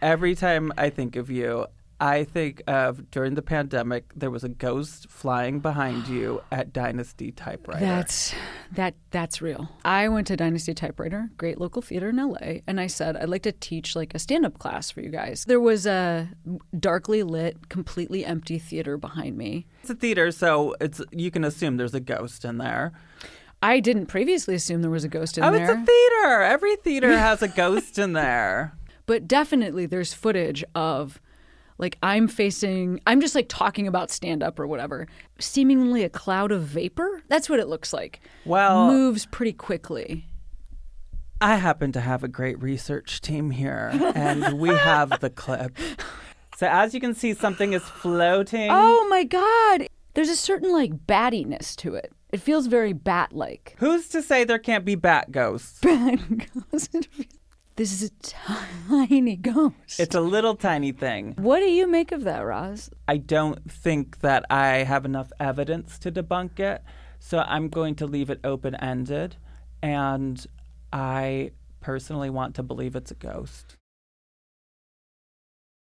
every time I think of you, I think of during the pandemic, there was a ghost flying behind you at Dynasty Typewriter. That's real. I went to Dynasty Typewriter, great local theater in LA, and I said, I'd like to teach like a stand-up class for you guys. There was a darkly lit, completely empty theater behind me. It's a theater, so you can assume there's a ghost in there. I didn't previously assume there was a ghost in there. Oh, it's a theater. Every theater has a ghost in there. But definitely there's footage of like I'm just like talking about stand-up or whatever. Seemingly a cloud of vapor. That's what it looks like. Well, moves pretty quickly. I happen to have a great research team here, and we have the clip. So as you can see, something is floating. Oh my God. There's a certain like battiness to it. It feels very bat-like. Who's to say there can't be bat ghosts? Bat ghosts. This is a tiny ghost. It's a little tiny thing. What do you make of that, Roz? I don't think that I have enough evidence to debunk it, so I'm going to leave it open-ended, and I personally want to believe it's a ghost.